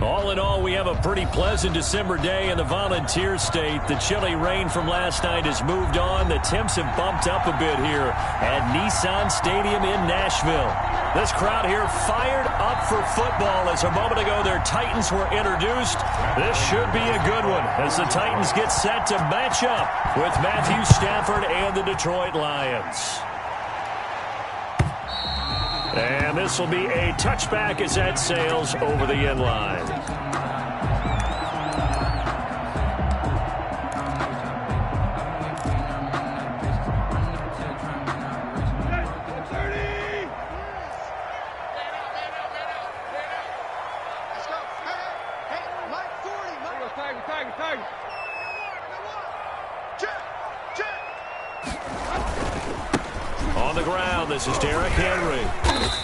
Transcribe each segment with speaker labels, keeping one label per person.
Speaker 1: All in all, we have a pretty pleasant December day in the Volunteer State. The chilly rain from last night has moved on. The temps have bumped up a bit here at Nissan Stadium in Nashville. This crowd here fired up for football as a moment ago their Titans were introduced. This should be a good one as the Titans get set to match up with Matthew Stafford and the Detroit Lions. And this will be a touchback as that sails over the end line. On the ground, this is Derrick Henry.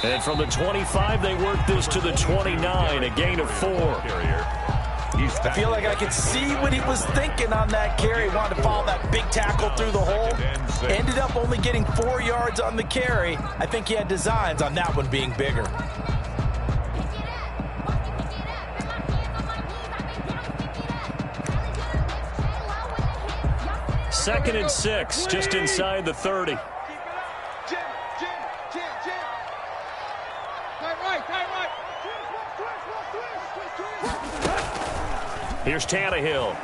Speaker 1: And from the 25, they work this to the 29, a gain of 4.
Speaker 2: I feel like I could see what he was thinking on that carry. Wanted to follow that big tackle through the hole. Ended up only getting 4 yards on the carry. I think he had designs on that one being bigger.
Speaker 1: Second and 6, just inside the 30. Here's Tannehill.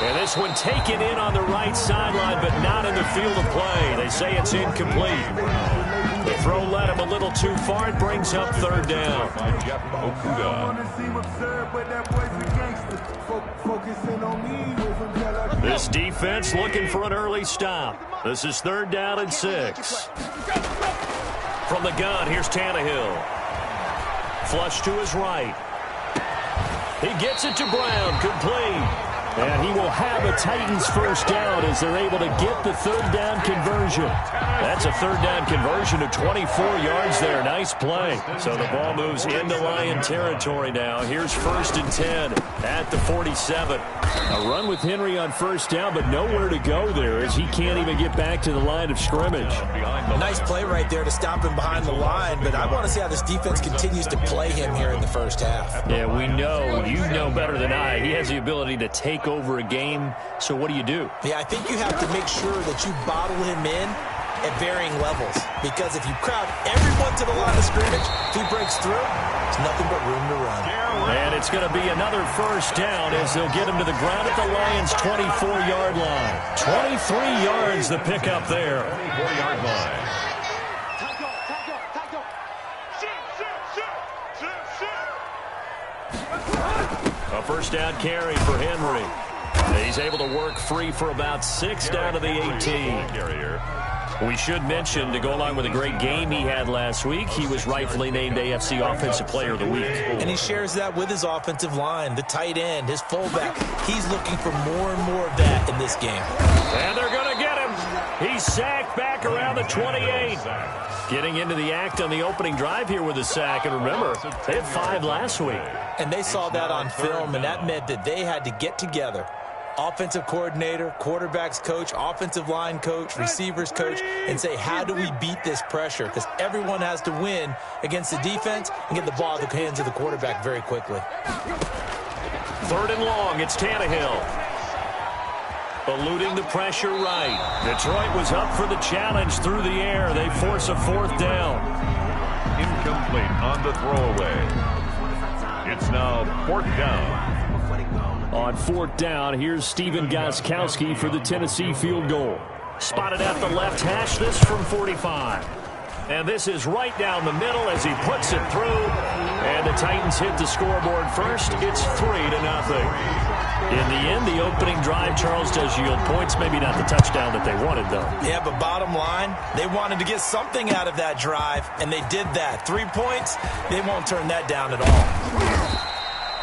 Speaker 1: And this one taken in on the right sideline, but not in the field of play. They say it's incomplete. The throw led him a little too far. It brings up third down. This defense looking for an early stop. This is third down and 6. From the gun, here's Tannehill. Flush to his right. He gets it to Brown, complete. And he will have a Titans first down as they're able to get the third down conversion. That's a third down conversion of 24 yards there. Nice play. So the ball moves into Lion territory now. Here's first and 10 at the 47. A run with Henry on first down, but nowhere to go there as he can't even get back to the line of scrimmage.
Speaker 2: Nice play right there to stop him behind the line, but I want to see how this defense continues to play him here in the first half.
Speaker 1: Yeah, we know, you know better than I, he has the ability to take over a game. So what do?
Speaker 2: Yeah, I think you have to make sure that you bottle him in at varying levels, because if you crowd everyone to the line of scrimmage, if he breaks through, there's nothing but room to run.
Speaker 1: And it's going to be another first down as they'll get him to the ground at the Lions' 24-yard line. 23 yards the pickup there.
Speaker 3: 24-yard line.
Speaker 1: A first down carry for Henry. He's able to work free for about 6 down to the 18. We should mention, to go along with a great game he had last week, he was rightfully named AFC Offensive Player of the Week.
Speaker 2: And he shares that with his offensive line, the tight end, his fullback. He's looking for more and more of that in this game.
Speaker 1: And they're going to get him. He's sacked back around the 28. Getting into the act on the opening drive here with a sack. And remember, they had 5 last week.
Speaker 2: And they saw that on film, and that meant that they had to get together. Offensive coordinator, quarterback's coach, offensive line coach, receivers coach, and say, how do we beat this pressure? Because everyone has to win against the defense and get the ball in the hands of the quarterback very quickly.
Speaker 1: Third and long, it's Tannehill. Eluding the pressure right. Detroit was up for the challenge through the air. They force a fourth down.
Speaker 3: Incomplete on the throwaway. It's now fourth down.
Speaker 1: On fourth down, here's Steven Gouge85 for the Tennessee field goal. Spotted at the left hash, this from 45. And this is right down the middle as he puts it through. And the Titans hit the scoreboard first. It's 3-0. In the end, the opening drive, Charles, does yield points. Maybe not the touchdown that they wanted, though.
Speaker 2: Yeah, but bottom line, they wanted to get something out of that drive, and they did that. 3 points, they won't turn that down at all.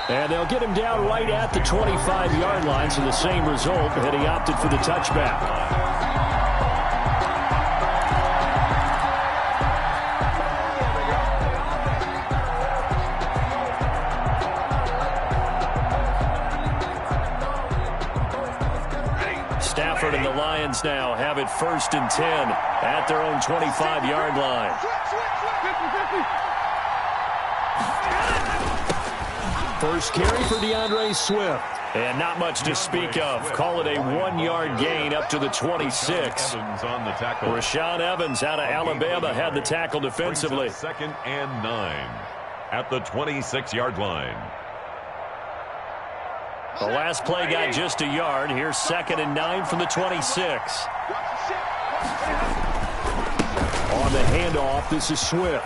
Speaker 1: And they'll get him down right at the 25-yard line, so the same result, but he opted for the touchback. Stafford and the Lions now have it first and 10 at their own 25-yard line. First carry for DeAndre Swift. And not much to speak of. Call it a 1-yard gain up to the 26.
Speaker 3: Evans on the tackle.
Speaker 1: Rashaan Evans out of Alabama had the tackle defensively.
Speaker 3: 2nd and 9 at the 26-yard line.
Speaker 1: The last play got just a yard. Here's 2nd and 9 from the 26. On the handoff, this is Swift.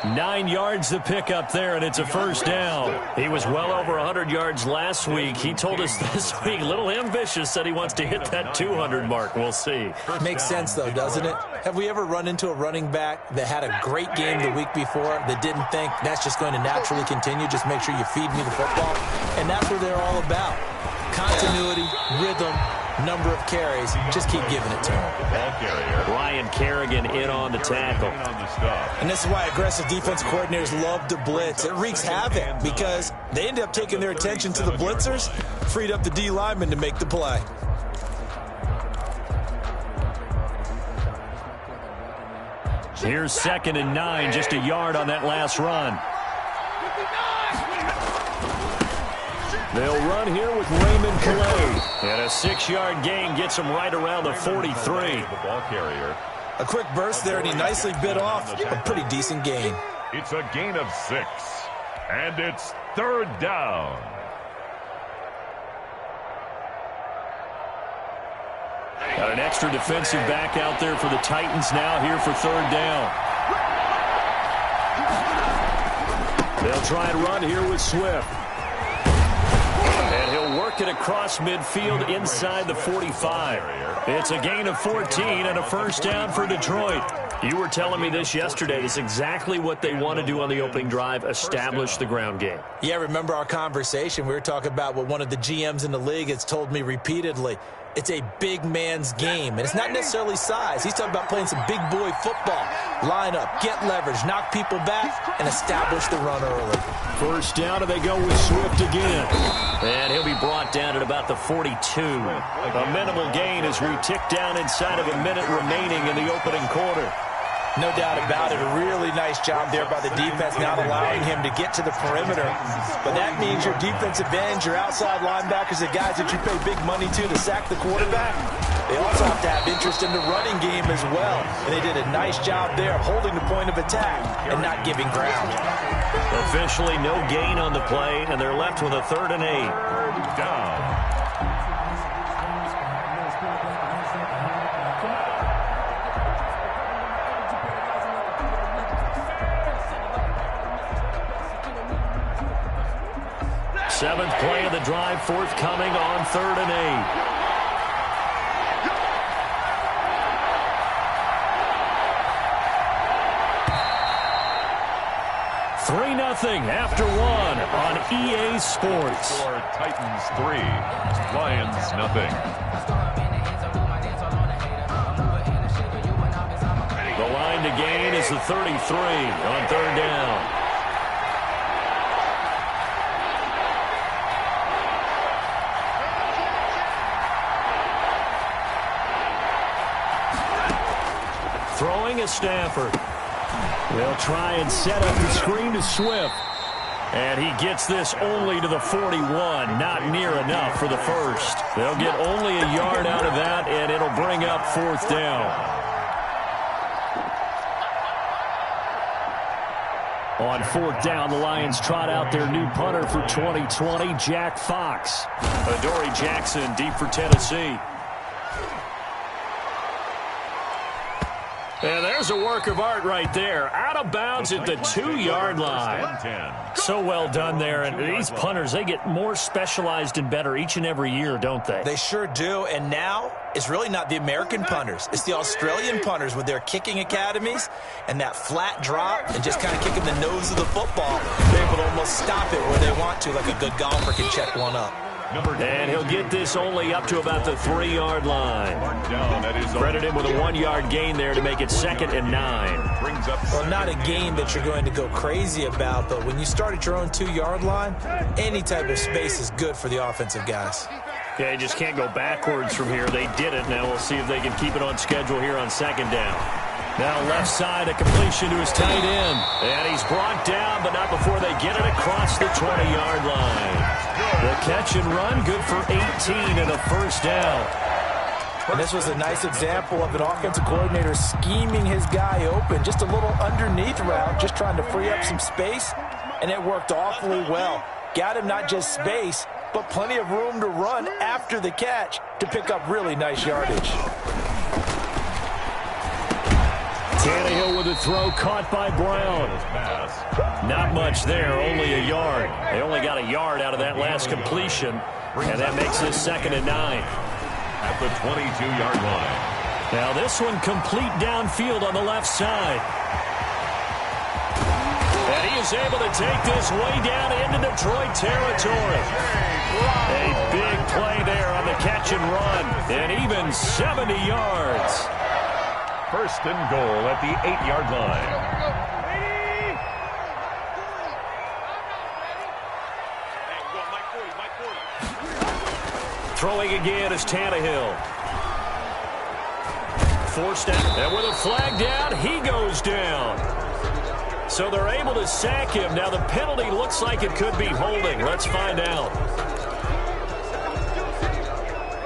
Speaker 1: 9 yards to pick up there, and it's a first down. He was well over 100 yards last week. He told us this week, a little ambitious, said he wants to hit that 200 mark. We'll see.
Speaker 2: Makes sense, though, doesn't it? Have we ever run into a running back that had a great game the week before that didn't think that's just going to naturally continue? Just make sure you feed me the football. And that's what they're all about. Continuity, rhythm, number of carries. Just keep giving it to him.
Speaker 3: Ball carrier.
Speaker 1: Ryan Kerrigan in on the tackle.
Speaker 2: And this is why aggressive defense coordinators love to blitz. It wreaks havoc because they end up taking their attention to the blitzers, freed up the D lineman to make the play.
Speaker 1: Here's 2nd and 9, just a yard on that last run. They'll run here with Raymond Calais. And a 6-yard gain gets him right around the 43.
Speaker 3: The ball carrier.
Speaker 2: A quick burst there, and he nicely bit off a pretty decent gain.
Speaker 3: It's a gain of 6. And it's 3rd down.
Speaker 1: Got an extra defensive back out there for the Titans now here for 3rd down. They'll try and run here with Swift. And he'll work it across midfield inside the 45. It's a gain of 14 and a first down for Detroit. You were telling me this yesterday. It's exactly what they want to do on the opening drive, establish the ground game.
Speaker 2: Yeah, remember our conversation? We were talking about what one of the GMs in the league has told me repeatedly. It's a big man's game, and it's not necessarily size. He's talking about playing some big boy football. Line up, get leverage, knock people back, and establish the run early.
Speaker 1: First down, and they go with Swift again. And he'll be brought down at about the 42. A minimal gain as we tick down inside of a minute remaining in the opening quarter.
Speaker 2: No doubt about it. A really nice job there by the defense, not allowing him to get to the perimeter. But that means your defensive ends, your outside linebackers, the guys that you pay big money to sack the quarterback, they also have to have interest in the running game as well. And they did a nice job there of holding the point of attack and not giving ground.
Speaker 1: Officially no gain on the play, and they're left with a 3rd and 8.
Speaker 3: Down.
Speaker 1: Seventh play of the drive, forthcoming on 3rd and 8. 3-0 after 1 on EA Sports.
Speaker 3: For Titans 3, Lions nothing.
Speaker 1: The line to gain is the 33 on 3rd down. Throwing is Stafford. They'll try and set up the screen to Swift. And he gets this only to the 41. Not near enough for the first. They'll get only a yard out of that, and it'll bring up 4th down. On 4th down, the Lions trot out their new punter for 2020, Jack Fox. Adoree Jackson deep for Tennessee. And there's a work of art right there. Out of bounds at the 2-yard line. So well done there. And these punters, they get more specialized and better each and every year, don't they?
Speaker 2: They sure do. And now it's really not the American punters. It's the Australian punters with their kicking academies and that flat drop and just kind of kicking the nose of the football. They're able to almost stop it where they want to, like a good golfer can check one up.
Speaker 1: And he'll get this only up to about the 3-yard line. Credit him with a 1-yard gain there to make it 2nd and 9.
Speaker 2: Well, not a gain that you're going to go crazy about, but when you start at your own 2-yard line, any type of space is good for the offensive guys.
Speaker 1: Okay, just can't go backwards from here. They did it. Now we'll see if they can keep it on schedule here on 2nd down. Now left side, a completion to his tight end. And he's brought down, but not before they get it across the 20-yard line. The catch and run, good for 18 and a first down.
Speaker 2: And this was a nice example of an offensive coordinator scheming his guy open. Just a little underneath route, just trying to free up some space, and it worked awfully well. Got him not just space, but plenty of room to run after the catch to pick up really nice yardage.
Speaker 1: Tannehill with a throw caught by Brown. Not much there, only a yard. They only got a yard out of that last completion, and that makes this 2nd and 9.
Speaker 3: At the 22-yard line.
Speaker 1: Now this one complete downfield on the left side. And he is able to take this way down into Detroit territory. A big play there on the catch and run, and even 70 yards.
Speaker 3: 1st and goal at the 8-yard line.
Speaker 1: Throwing again is Tannehill. Forced out, and with a flag down, he goes down. So they're able to sack him. Now the penalty looks like it could be holding. Let's find out.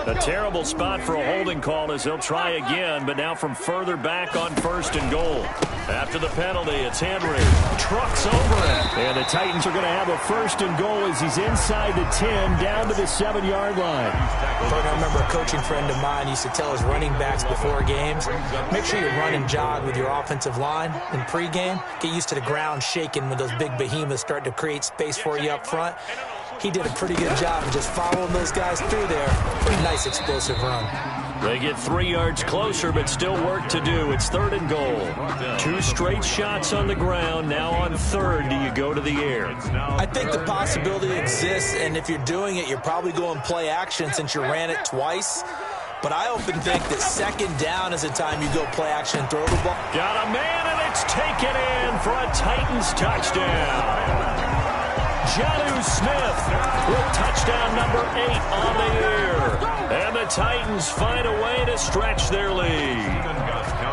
Speaker 1: A terrible spot for a holding call as they'll try again, but now from further back on 1st and goal. After the penalty, it's Henry. Trucks over it. And the Titans are going to have a 1st and goal as he's inside the 10, down to the 7-yard line.
Speaker 2: I remember a coaching friend of mine used to tell his running backs before games, make sure you run and jog with your offensive line in pregame. Get used to the ground shaking when those big behemoths start to create space for you up front. He did a pretty good job of just following those guys through there for a nice explosive run.
Speaker 1: They get 3 yards closer, but still work to do. It's 3rd and goal. 2 straight shots on the ground. Now on 3rd, do you go to the air?
Speaker 2: I think the possibility exists, and if you're doing it, you're probably going play action since you ran it twice. But I often think that 2nd down is the time you go play action and throw the ball.
Speaker 1: Got a man, and it's taken in for a Titans touchdown. Jonnu Smith with touchdown number 8 on the year. And the Titans find a way to stretch their lead.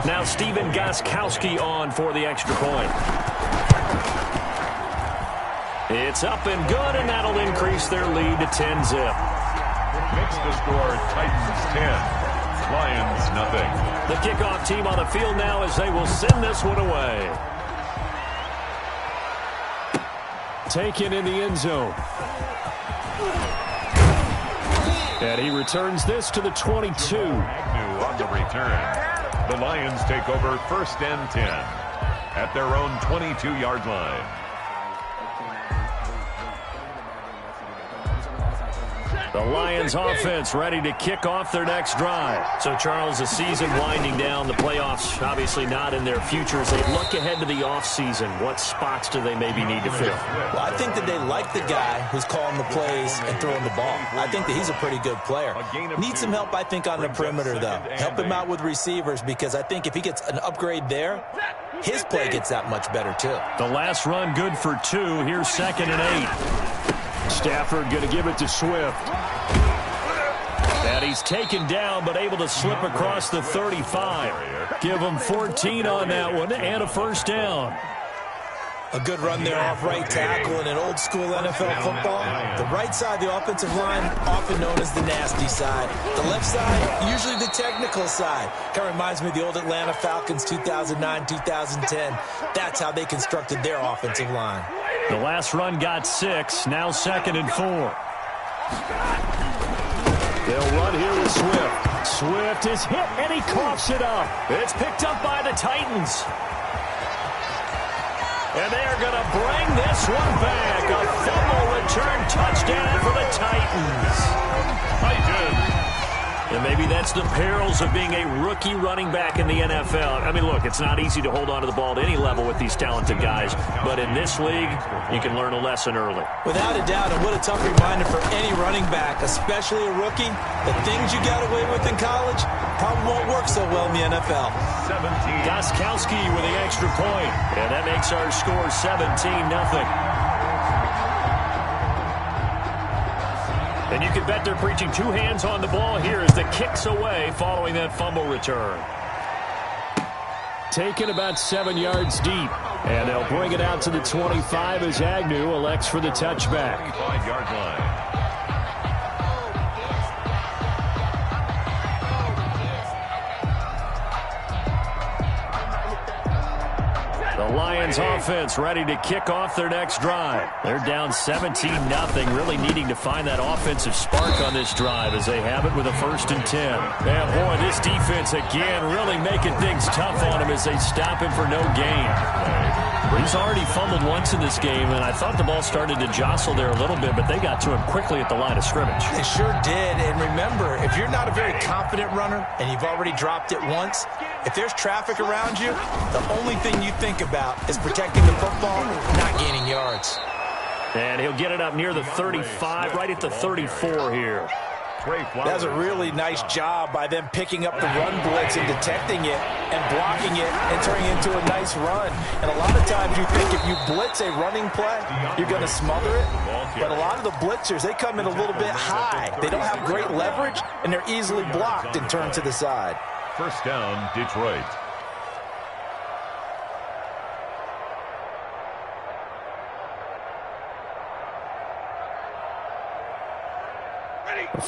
Speaker 1: Now Stephen Gouge85's on for the extra point. It's up and good, and that'll increase their lead to 10-zip.
Speaker 3: Makes the score Titans 10, Lions nothing.
Speaker 1: The kickoff team on the field now as they will send this one away. Taken in the end zone. And he returns this to the 22.
Speaker 3: Agnew on the return. The Lions take over 1st and 10 at their own 22-yard line.
Speaker 1: The Lions offense ready to kick off their next drive. So, Charles, the season winding down, the playoffs obviously not in their future. As they look ahead to the offseason, what spots do they maybe need to fill?
Speaker 2: Well, I think that they like the guy who's calling the plays and throwing the ball. I think that he's a pretty good player. Needs some help, I think, on the perimeter, though. Help him out with receivers, because I think if he gets an upgrade there, his play gets that much better, too.
Speaker 1: The last run good for 2. Here's 2nd and 8. Stafford going to give it to Swift. And he's taken down, but able to slip across the 35. Give him 14 on that one and a 1st down.
Speaker 2: A good run there off right tackle in an old-school NFL football. The right side, the offensive line, often known as the nasty side. The left side, usually the technical side. Kind of reminds me of the old Atlanta Falcons 2009, 2010. That's how they constructed their offensive line.
Speaker 1: The last run got 6, now 2nd and 4. They'll run here with Swift. Swift is hit, and he coughs it up. It's picked up by the Titans. And they are going to bring this one back. A fumble return touchdown for the Titans. Titans. And maybe that's the perils of being a rookie running back in the NFL. I mean, look, it's not easy to hold on to the ball at any level with these talented guys. But in this league, you can learn a lesson early.
Speaker 2: Without a doubt, and what a tough reminder for any running back, especially a rookie. The things you got away with in college probably won't work so well in the NFL.
Speaker 3: 17.
Speaker 1: Gouge85 with the extra point. And that makes our score 17-0. And you can bet they're preaching 2 hands on the ball here as the kick's away following that fumble return. taken about 7 yards deep. And they'll bring it out to the 25 as Agnew elects for the touchback.
Speaker 3: 25-yard line.
Speaker 1: The Lions offense ready to kick off their next drive. They're down 17-0, really needing to find that offensive spark on this drive as they have it with a 1st and 10. And boy, this defense again really making things tough on him as they stop him for no gain. He's already fumbled once in this game, and I thought the ball started to jostle there a little bit, but they got to him quickly at the line of scrimmage.
Speaker 2: They sure did, and remember, if you're not a very confident runner and you've already dropped it once, if there's traffic around you, the only thing you think about is protecting the football, not gaining yards.
Speaker 1: And he'll get it up near the 35, right at the 34 here.
Speaker 2: That's a really nice job by them picking up the run blitz and detecting it and blocking it and turning it into a nice run. And a lot of times you think if you blitz a running play, you're going to smother it. But a lot of the blitzers, they come in a little bit high. They don't have great leverage, and they're easily blocked and turned to the side.
Speaker 3: 1st down, Detroit.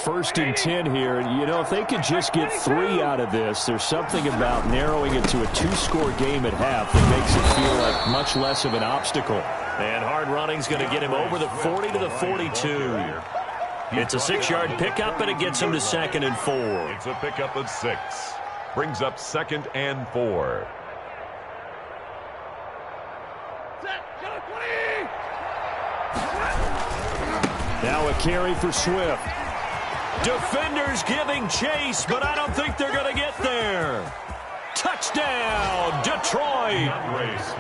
Speaker 1: First and 10 here. You know, if they could just get 3 out of this, there's something about narrowing it to a 2-score game at half that makes it feel like much less of an obstacle. And hard running's going to get him over the 40 to the 42. It's a 6-yard pickup, and it gets him to 2nd and 4.
Speaker 3: It's a pickup of 6. Brings up 2nd and 4.
Speaker 1: Now a carry for Swift. Defenders giving chase, but I don't think they're going to get there. Touchdown, Detroit.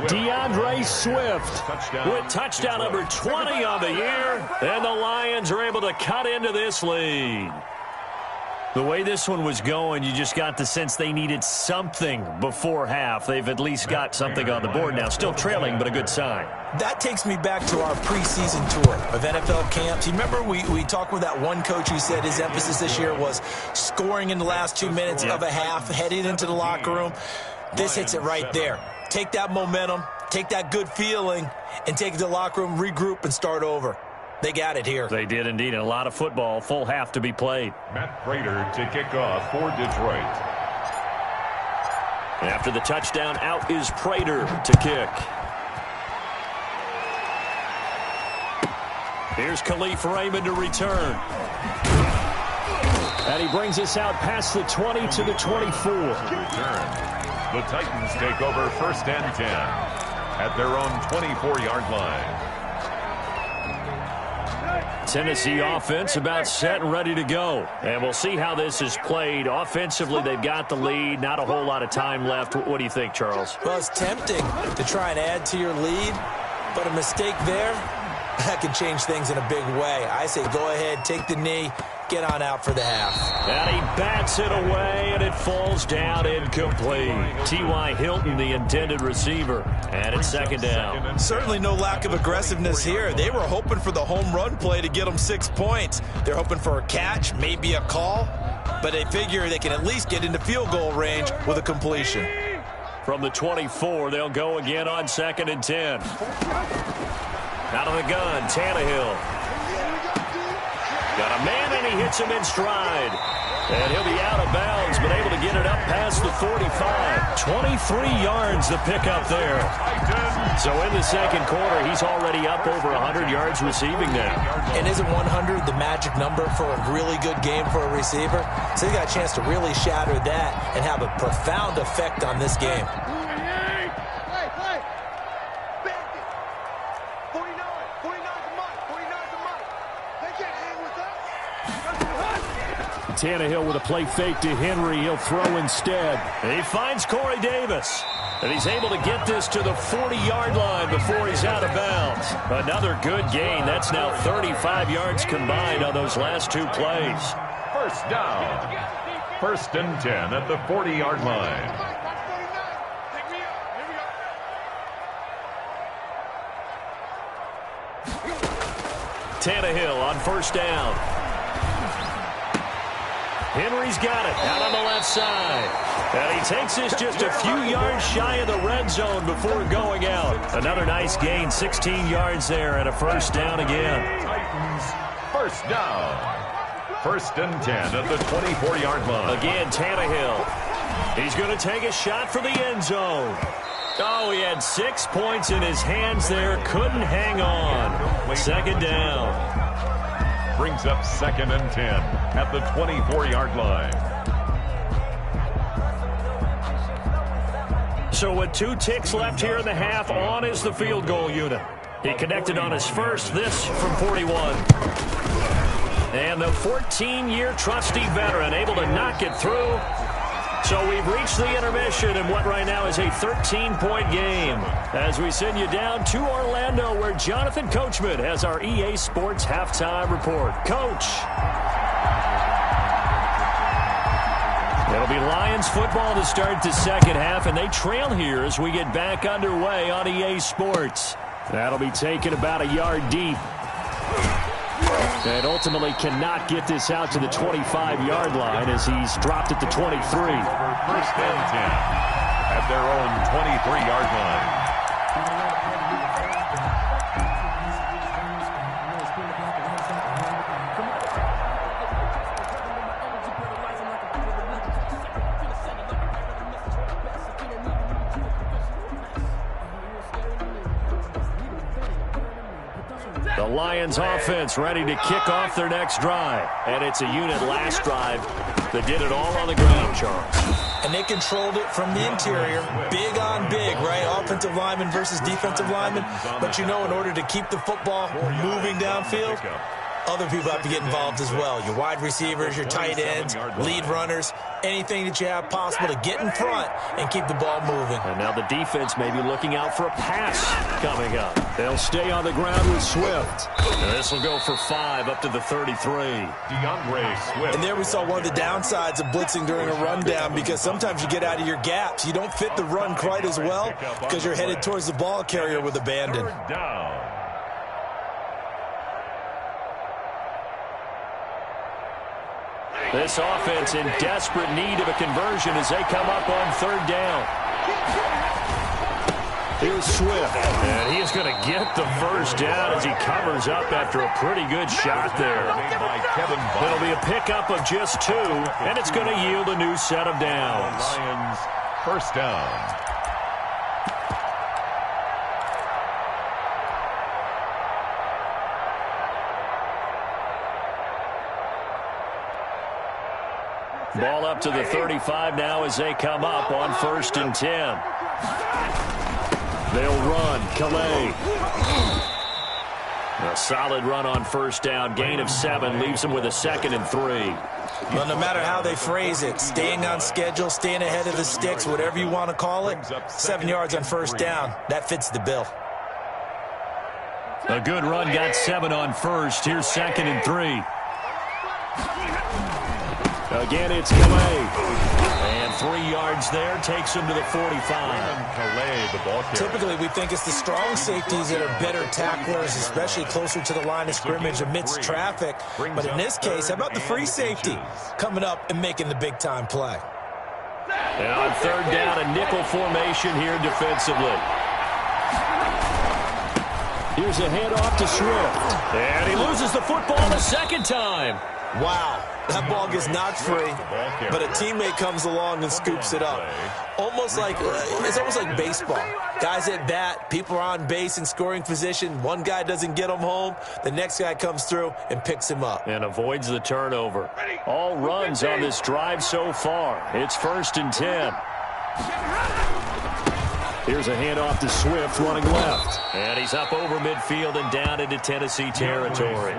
Speaker 1: DeAndre Swift with touchdown number 20 on the year, and the Lions are able to cut into this lead. The way this one was going, you just got the sense they needed something before half. They've at least got something on the board now. Still trailing, but a good sign.
Speaker 2: That takes me back to our preseason tour of NFL camps. You remember we talked with that one coach who said his emphasis this year was scoring in the last 2 minutes of a half, heading into the locker room. This hits it right there. Take that momentum, take that good feeling, and take it to the locker room, regroup, and start over. They got it here.
Speaker 1: They did indeed, and a lot of football, full half to be played.
Speaker 3: Matt Prater to kick off for Detroit.
Speaker 1: After the touchdown, out is Prater to kick. Here's Khalif Raymond to return. And he brings us out past the 20 to the 24.
Speaker 3: Return. The Titans take over 1st and 10 at their own 24-yard line.
Speaker 1: Tennessee offense about set and ready to go. And we'll see how this is played. Offensively, they've got the lead. Not a whole lot of time left. What do you think, Charles?
Speaker 2: Well, it's tempting to try and add to your lead, but a mistake there, that can change things in a big way. I say go ahead, take the knee, get on out for the half.
Speaker 1: And he bats it away, and it falls down incomplete. T.Y. Hilton, the intended receiver, and it's 2nd down.
Speaker 2: Certainly no lack of aggressiveness here. They were hoping for the home run play to get them 6 points. They're hoping for a catch, maybe a call, but they figure they can at least get into field goal range with a completion.
Speaker 1: From the 24, they'll go again on 2nd and 10. Out of the gun, Tannehill. Got a man, and he hits him in stride. And he'll be out of bounds, but able to get it up past the 45. 23 yards to pick up there. So in the 2nd quarter, he's already up over 100 yards receiving now.
Speaker 2: And isn't 100 the magic number for a really good game for a receiver? So he got a chance to really shatter that and have a profound effect on this game.
Speaker 1: Tannehill with a play fake to Henry. He'll throw instead. He finds Corey Davis. And he's able to get this to the 40-yard line before he's out of bounds. Another good gain. That's now 35 yards combined on those last 2 plays.
Speaker 3: 1st down. 1st and 10 at the 40-yard line.
Speaker 1: Tannehill on 1st down. Henry's got it out on the left side. And he takes this just a few yards shy of the red zone before going out. Another nice gain, 16 yards there, and a first down again.
Speaker 3: Titans, first down. First and 10 at the 24-yard line.
Speaker 1: Again, Tannehill. He's going to take a shot for the end zone. Oh, he had 6 points in his hands there. Couldn't hang on. Second down.
Speaker 3: Brings up second and 10 at the 24-yard line.
Speaker 1: So with 2 ticks left here in the half, on is the field goal unit. He connected on his first, this from 41. And the 14-year trusty veteran able to knock it through. So we've reached the intermission in what right now is a 13-point game as we send you down to Orlando where Jonathan Coachman has our EA Sports halftime report. Coach. It'll be Lions football to start the second half, and they trail here as we get back underway on EA Sports. That'll be taken about a yard deep. And ultimately cannot get this out to the 25-yard line as he's dropped at the 23.
Speaker 3: First and 10 at their own 23-yard line.
Speaker 1: The Lions offense ready to kick off their next drive. And it's a unit last drive that did it all on the ground, Charles.
Speaker 2: And they controlled it from the interior. Big on big, right? Offensive lineman versus defensive lineman. But you know, in order to keep the football moving downfield, other people have to get involved as well. Your wide receivers, your tight ends, lead runners, anything that you have possible to get in front and keep the ball moving.
Speaker 1: And now the defense may be looking out for a pass coming up. They'll stay on the ground with Swift. And this will go for 5 up to the 33.
Speaker 3: DeAndre Swift.
Speaker 2: And there we saw one of the downsides of blitzing during a rundown because sometimes you get out of your gaps. You don't fit the run quite as well because you're headed towards the ball carrier with abandon.
Speaker 3: Third down.
Speaker 1: This offense in desperate need of a conversion as they come up on third down. Here's Swift, and he is going to get the first down as he covers up after a pretty good shot there. It'll be a pickup of just 2, and it's going to yield a new set of downs.
Speaker 3: Lions, first down.
Speaker 1: Ball up to the 35 now as they come up on first and 10. They'll run. Calais. A solid run on first down. Gain of 7 leaves them with a 2nd and 3.
Speaker 2: Well, no matter how they phrase it, staying on schedule, staying ahead of the sticks, whatever you want to call it, 7 yards on first down, that fits the bill.
Speaker 1: A good run got 7 on first. Here's 2nd and 3. Again, it's Calais. And 3 yards there takes him to the 45.
Speaker 3: Calais, the ball carrier.
Speaker 2: Typically, we think it's the strong safeties that are better tacklers, especially closer to the line of scrimmage amidst traffic. But in this case, how about the free safety coming up and making the big-time play?
Speaker 1: And on third down, a nickel formation here defensively. Here's a handoff to Swift. And he loses the football the second time.
Speaker 2: Wow, that ball gets knocked free, but a teammate comes along and scoops it up. It's almost like baseball. Guys at bat, people are on base in scoring position. One guy doesn't get him home. The next guy comes through and picks him up.
Speaker 1: And avoids the turnover. All runs on this drive so far. It's first and 10. Here's a handoff to Swift running left. And he's up over midfield and down into Tennessee territory.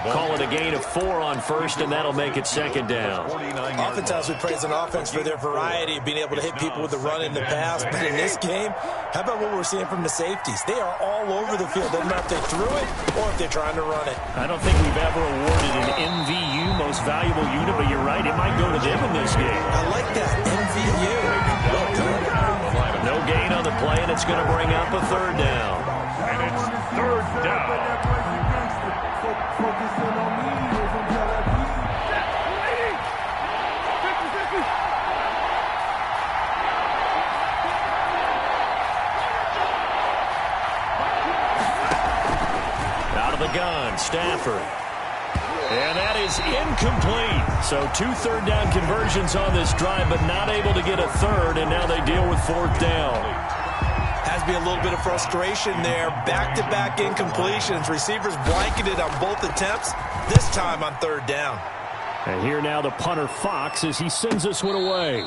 Speaker 1: Call it a gain of 4 on first, and that'll make it second down.
Speaker 2: Oftentimes we praise an offense for their variety of being able to hit people with the run in the pass. But in this game, how about what we're seeing from the safeties? They are all over the field. Doesn't matter if they threw it or if they're trying to run it.
Speaker 1: I don't think we've ever awarded an MVU, most valuable unit, but you're right, it might go to them in this game.
Speaker 2: I like that, MVU. Well done.
Speaker 1: No gain on the play, and it's going to bring up a third down.
Speaker 3: And it's third down.
Speaker 1: on Stafford. And that is incomplete. So 2 third-down conversions on this drive, but not able to get a third, and now they deal with 4th down.
Speaker 2: Has to be a little bit of frustration there. Back-to-back incompletions. Receivers blanketed on both attempts, this time on 3rd down.
Speaker 1: And here now the punter Fox as he sends this one away.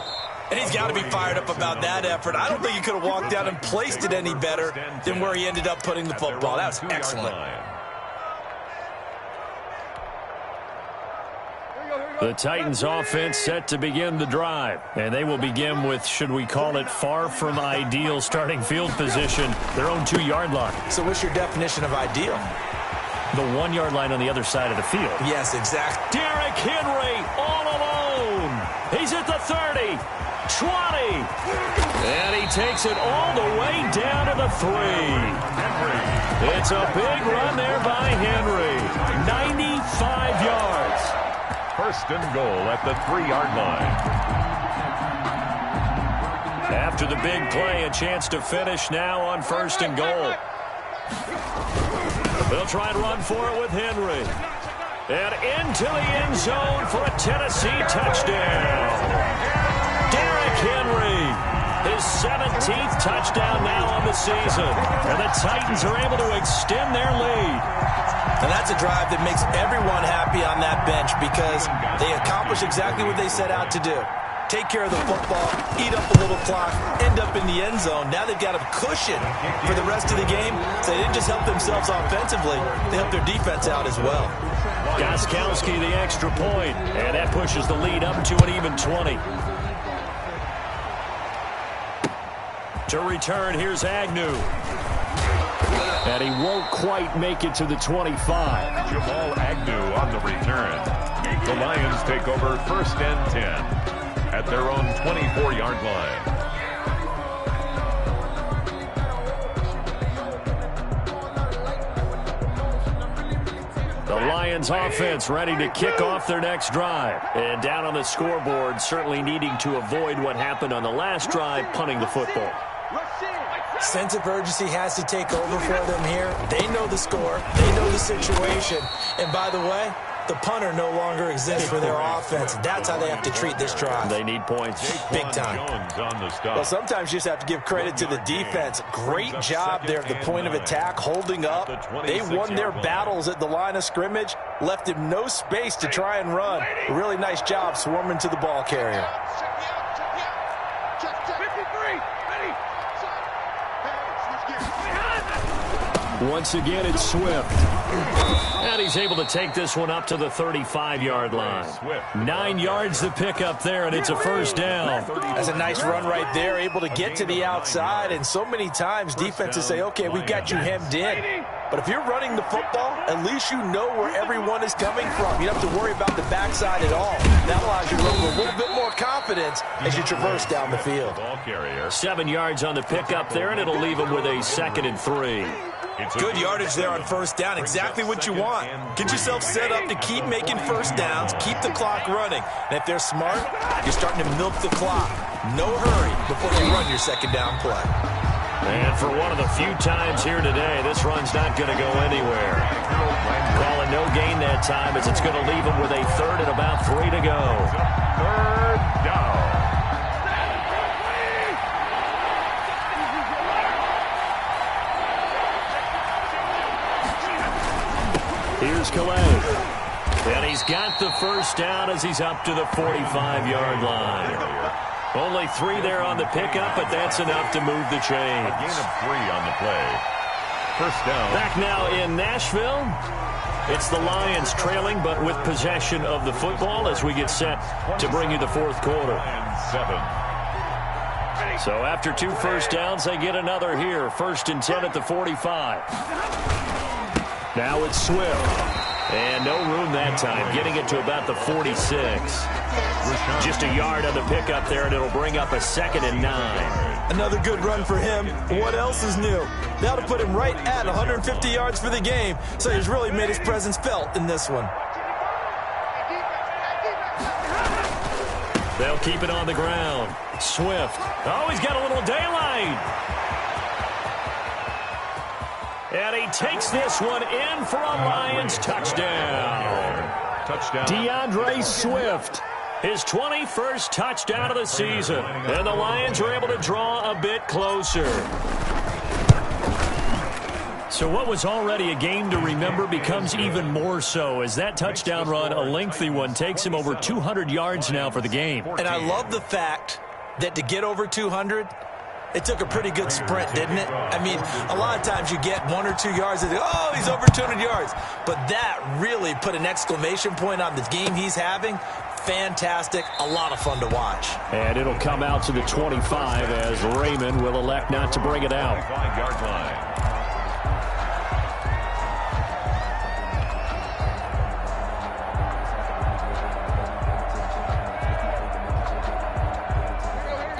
Speaker 2: And he's got to be fired up about that effort. I don't think he could have walked out and placed it any better than where he ended up putting the football. That was excellent.
Speaker 1: The Titans offense set to begin the drive. And they will begin with, should we call it, far from ideal starting field position, their own 2-yard line.
Speaker 2: So what's your definition of ideal?
Speaker 1: The 1-yard line on the other side of the field.
Speaker 2: Yes, exactly.
Speaker 1: Derrick Henry all alone. He's at the 30, 20. And he takes it all the way down to the 3. It's a big run there by Henry. 95 yards.
Speaker 3: 1st and goal at the 3-yard line.
Speaker 1: After the big play, a chance to finish now on 1st and goal. They'll try and run for it with Henry. And into the end zone for a Tennessee touchdown. Derrick Henry, his 17th touchdown now on the season. And the Titans are able to extend their lead.
Speaker 2: And that's a drive that makes everyone happy on that bench because they accomplish exactly what they set out to do. Take care of the football, eat up a little clock, end up in the end zone. Now they've got a cushion for the rest of the game. So they didn't just help themselves offensively, they helped their defense out as well.
Speaker 1: Gouge85's the extra point, and that pushes the lead up to an even 20. To return, here's Agnew. And he won't quite make it to the 25.
Speaker 3: Jamal Agnew on the return. The Lions take over 1st and 10 at their own 24-yard line.
Speaker 1: The Lions offense ready to kick off their next drive. And down on the scoreboard, certainly needing to avoid what happened on the last drive, punting the football.
Speaker 2: Sense of urgency has to take over for them here. They know the score. They know the situation. And by the way, the punter no longer exists for their offense. That's how they have to treat this drive.
Speaker 1: They need points.
Speaker 2: Big time. Well, sometimes you just have to give credit to the defense. Great job there at the point of attack, holding up. They won their battles at the line of scrimmage, left him no space to try and run. A really nice job swarming to the ball carrier.
Speaker 1: Once again, it's Swift. And he's able to take this one up to the 35-yard line. 9 yards to pick up there, and it's a 1st down.
Speaker 2: That's a nice run right there, able to get to the outside. And so many times defenses say, okay, we've got you hemmed in. But if you're running the football, at least you know where everyone is coming from. You don't have to worry about the backside at all. That allows you to run with a little bit more confidence as you traverse down the field.
Speaker 1: 7 yards on the pickup there, and it'll leave him with a 2nd and 3.
Speaker 2: Good yardage there on 1st down. Exactly what you want. Get yourself set up to keep making 1st downs, keep the clock running. And if they're smart, you're starting to milk the clock. No hurry before you run your 2nd down play.
Speaker 1: And for one of the few times here today, this run's not going to go anywhere. Calling no gain that time as it's going to leave him with a 3rd and about 3 to go.
Speaker 3: 3rd down.
Speaker 1: Here's Calais. And he's got the 1st down as he's up to the 45-yard line. Only 3 there on the pickup, but that's enough to move the chains.
Speaker 3: A gain of 3 on the play. 1st down.
Speaker 1: Back now in Nashville. It's the Lions trailing, but with possession of the football as we get set to bring you the 4th quarter.
Speaker 3: And 7.
Speaker 1: So after 2 1st downs, they get another here. 1st and 10 at the 45. Now it's Swift. And no room that time, getting it to about the 46. Just a yard on the pickup there, and it'll bring up a 2nd and 9.
Speaker 2: Another good run for him. What else is new? That'll put him right at 150 yards for the game, so he's really made his presence felt in this one.
Speaker 1: They'll keep it on the ground. Swift. Oh, he's got a little daylight. And he takes this one in for a Lions touchdown. DeAndre Swift, his 21st touchdown of the season. And the Lions are able to draw a bit closer. So what was already a game to remember becomes even more so as that touchdown run, a lengthy one, takes him over 200 yards now for the game.
Speaker 2: And I love the fact that to get over 200, it took a pretty good sprint, didn't it? I mean, a lot of times you get 1 or 2 yards and oh, he's over 200 yards. But that really put an exclamation point on the game he's having. Fantastic, a lot of fun to watch.
Speaker 1: And it'll come out to the 25 as Raymond will elect not to bring it out.
Speaker 3: 5-yard line.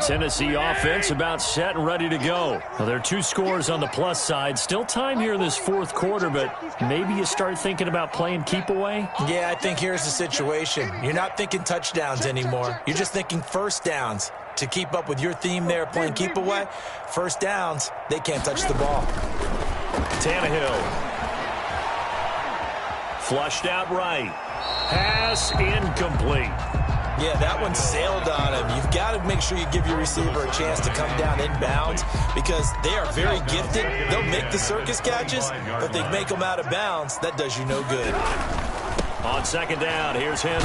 Speaker 1: Tennessee offense about set and ready to go. Well, there are 2 scores on the plus side. Still time here in this fourth quarter, but maybe you start thinking about playing keep away?
Speaker 2: Yeah, I think here's the situation. You're not thinking touchdowns anymore. You're just thinking first downs. To keep up with your theme there, playing keep away, first downs, they can't touch the ball.
Speaker 1: Tannehill. Flushed out right. Pass incomplete.
Speaker 2: Yeah, that one sailed on him. You've got to make sure you give your receiver a chance to come down inbounds because they are very gifted. They'll make the circus catches, but they make them out of bounds. That does you no good.
Speaker 1: On second down, here's Henry.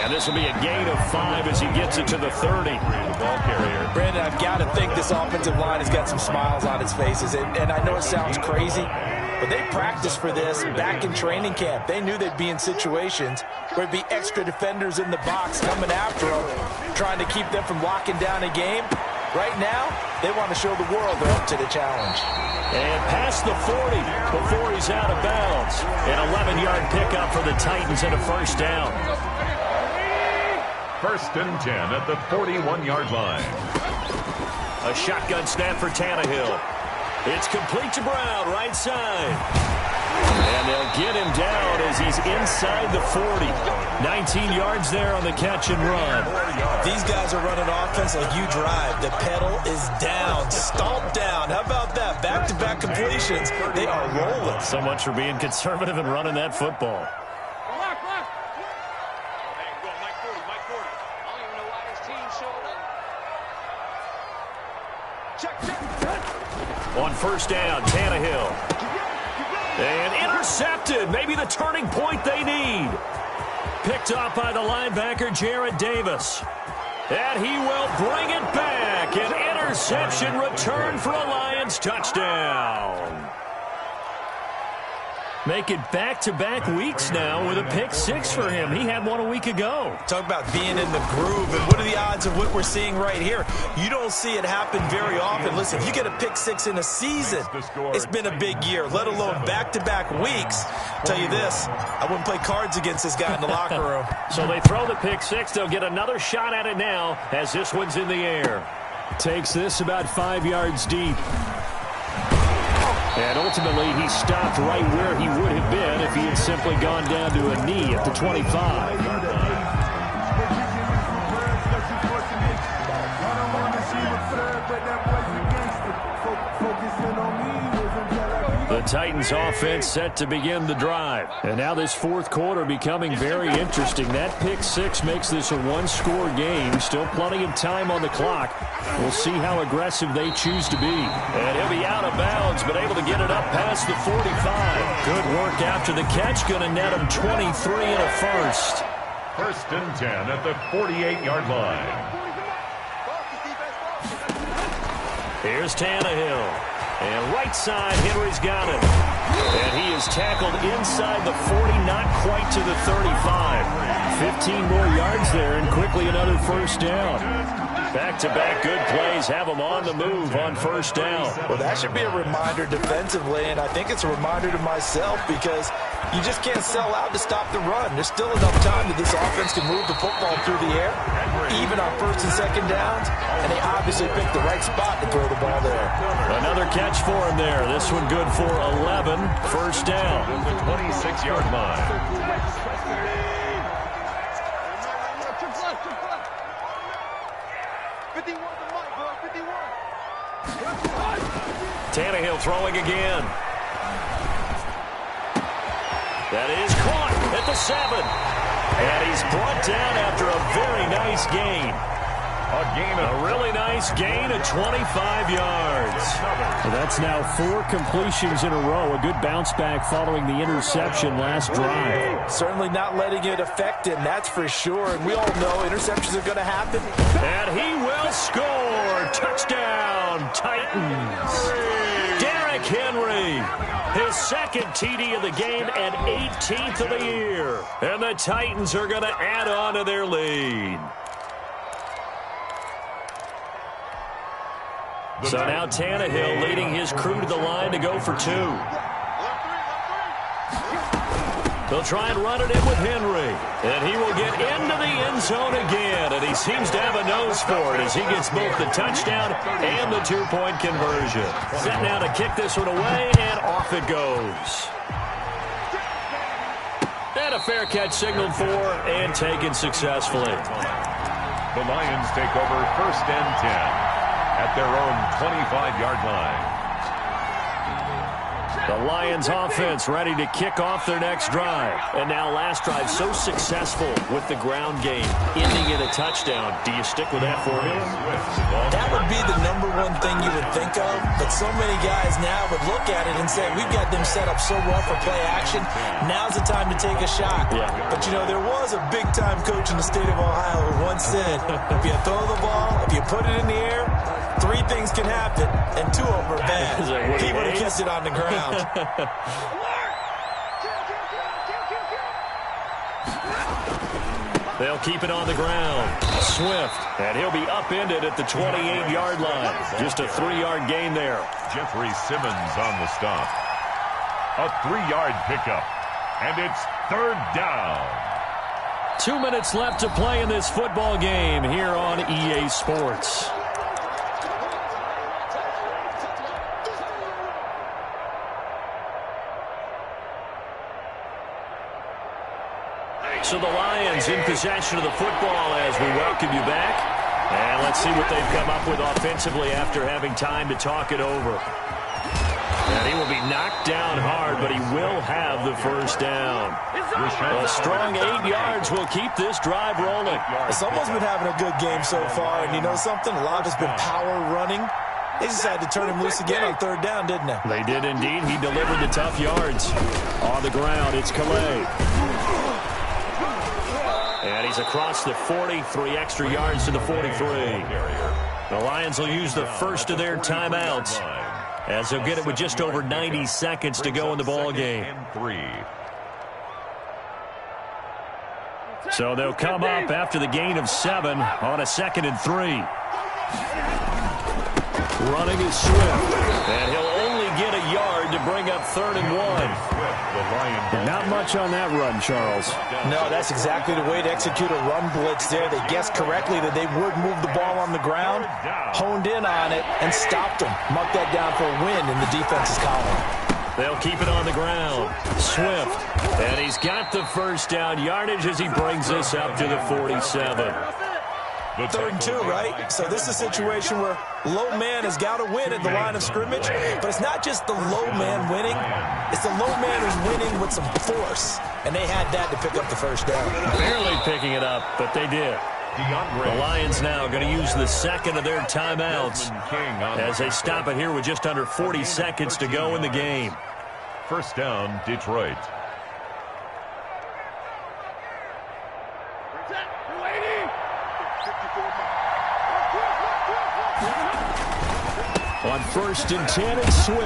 Speaker 1: And this will be a gain of 5 as he gets it to the 30.
Speaker 3: The ball carrier.
Speaker 2: Brandon, I've got to think this offensive line has got some smiles on its faces. And I know it sounds crazy, but they practiced for this back in training camp. They knew they'd be in situations where there'd be extra defenders in the box coming after them, trying to keep them from locking down a game. Right now, they want to show the world they're up to the challenge.
Speaker 1: And past the 40 before he's out of bounds. An 11-yard pickup for the Titans and a first down.
Speaker 3: 1st and 10 at the 41-yard line.
Speaker 1: A shotgun snap for Tannehill. It's complete to Brown, right side. And they'll get him down as he's inside the 40. 19 yards there on the catch and run.
Speaker 2: These guys are running offense like you drive. The pedal is down, stomped down. How about that? Back-to-back completions. They are rolling.
Speaker 1: So much for being conservative and running that football. On first down, Tannehill. And intercepted. Maybe the turning point they need. Picked up by the linebacker, Jared Davis. And he will bring it back. An interception return for a Lions touchdown. Make it back-to-back weeks now with a pick 6 for him. He had one a week ago.
Speaker 2: Talk about being in the groove, and what are the odds of what we're seeing right here? You don't see it happen very often. Listen, if you get a pick 6 in a season, it's been a big year, let alone back-to-back weeks. I'll tell you this, I wouldn't play cards against this guy in the locker room.
Speaker 1: So they throw the pick 6. They'll get another shot at it now as this one's in the air. Takes this about 5 yards deep. And ultimately, he stopped right where he would have been if he had simply gone down to a knee at the 25. The Titans offense set to begin the drive. And now this fourth quarter becoming very interesting. That pick 6 makes this a one-score game. Still plenty of time on the clock. We'll see how aggressive they choose to be. And he'll be out of bounds, but able to get it up past the 45. Good work after the catch. Going to net him 23 and a first.
Speaker 3: 1st and 10 at the 48-yard line.
Speaker 1: Here's Tannehill. And right side, Henry's got it. And he is tackled inside the 40, not quite to the 35. 15 more yards there, and quickly another first down. Back-to-back good plays have them on the move on first down.
Speaker 2: Well, that should be a reminder defensively, and I think it's a reminder to myself because you just can't sell out to stop the run. There's still enough time that this offense can move the football through the air, even on first and second downs, and they obviously picked the right spot to throw the ball there.
Speaker 1: Another catch for him there. This one good for 11. First down.
Speaker 3: The 26-yard line.
Speaker 1: Tannehill throwing again. That is caught at the 7. And he's brought down after a very nice gain. A really nice gain of 25 yards.
Speaker 4: Well, that's now 4 completions in a row. A good bounce back following the interception last drive.
Speaker 2: Certainly not letting it affect him, that's for sure. And we all know interceptions are going to happen.
Speaker 1: And he will score. Touchdown, Titans. Derrick Henry, his second TD of the game and 18th of the year. And the Titans are going to add on to their lead. So now Tannehill leading his crew to the line to go for 2. They'll try and run it in with Henry. And he will get into the end zone again. And he seems to have a nose for it as he gets both the touchdown and the 2-point conversion. Set now to kick this one away, and off it goes. And a fair catch signaled for and taken successfully.
Speaker 3: The Lions take over 1st and 10 at their own 25-yard line.
Speaker 1: The Lions offense ready to kick off their next drive. And now last drive so successful with the ground game, ending in a touchdown. Do you stick with that formula?
Speaker 2: That would be the #1 thing you would think of, but so many guys now would look at it and say, we've got them set up so well for play action. Now's the time to take a shot.
Speaker 1: Yeah.
Speaker 2: But, you know, there was a big-time coach in the state of Ohio who once said, if you throw the ball, if you put it in the air, 3 things can happen, and 2 of them are bad. He would have kissed it on the ground.
Speaker 1: They'll keep it on the ground. Swift, and he'll be upended at the 28-yard line. Just a 3-yard gain there.
Speaker 3: Jeffrey Simmons on the stop. A 3-yard pickup, and it's 3rd down.
Speaker 1: 2 minutes left to play in this football game here on EA Sports. So the Lions in possession of the football as we welcome you back. And let's see what they've come up with offensively after having time to talk it over. And he will be knocked down hard, but he will have the first down. A strong 8 yards will keep this drive rolling.
Speaker 2: Someone's been having a good game so far, and you know something? A lot has been power running. They just had to turn him loose again on 3rd down, didn't they?
Speaker 1: They did indeed. He delivered the tough yards. On the ground, it's Calais. And he's across the 40, 3 extra yards to the 43. The Lions will use the first of their timeouts as they'll get it with just over 90 seconds to go in the ball game. So they'll come up after the gain of 7 on a 2nd and 3. Running is Swift, and he'll only get a yard to bring up 3rd and 1.
Speaker 4: Not much on that run, Charles.
Speaker 2: No, that's exactly the way to execute a run blitz there. They guessed correctly that they would move the ball on the ground, honed in on it, and stopped them. Marked that down for a win in the defense's column.
Speaker 1: They'll keep it on the ground. Swift, and he's got the first down yardage as he brings this up to the 47.
Speaker 2: 3rd and 2, right? So this is a situation where low man has got to win at the line of scrimmage, but it's not just the low man winning. It's the low man who's winning with some force, and they had that to pick up the first down.
Speaker 1: Barely picking it up, but they did. The Lions now going to use the 2nd of their timeouts as they stop it here with just under 40 seconds to go in the game.
Speaker 3: 1st down, Detroit.
Speaker 1: On 1st and 10, it's Swift.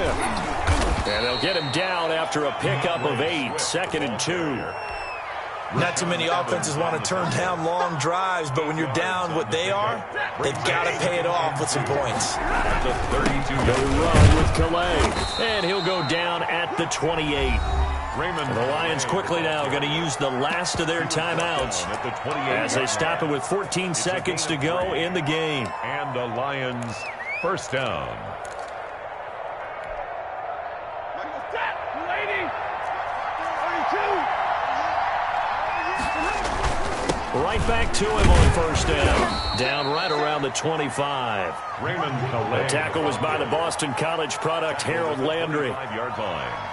Speaker 1: And they'll get him down after a pickup of 8, 2nd and 2.
Speaker 2: Not too many offenses want to turn down long drives, but when you're down what they are, they've got to pay it off with some points.
Speaker 3: The 32.
Speaker 1: They run with Calais, and he'll go down at the 28. The Lions quickly now going to use the last of their timeouts as they stop it with 14 seconds to go in the game.
Speaker 3: And the Lions 1st down.
Speaker 1: Right back to him on first down. Down right around the 25.
Speaker 3: Raymond
Speaker 1: The tackle was by the Boston College product, Harold Landry.
Speaker 3: 5-yard line.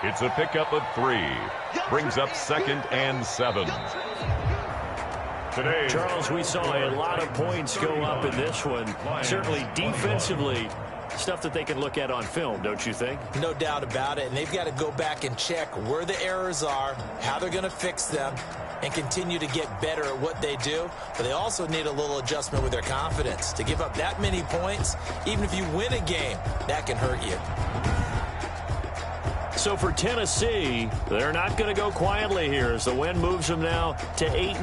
Speaker 3: It's a pickup of 3. Brings up 2nd and 7. Today,
Speaker 1: Charles, we saw a lot of points go up in this one. Certainly defensively, stuff that they can look at on film, don't you think?
Speaker 2: No doubt about it, and they've got to go back and check where the errors are, how they're going to fix them, and continue to get better at what they do. But they also need a little adjustment with their confidence. To give up that many points, even if you win a game, that can hurt you.
Speaker 1: So for Tennessee, they're not going to go quietly here as the win moves them now to 8.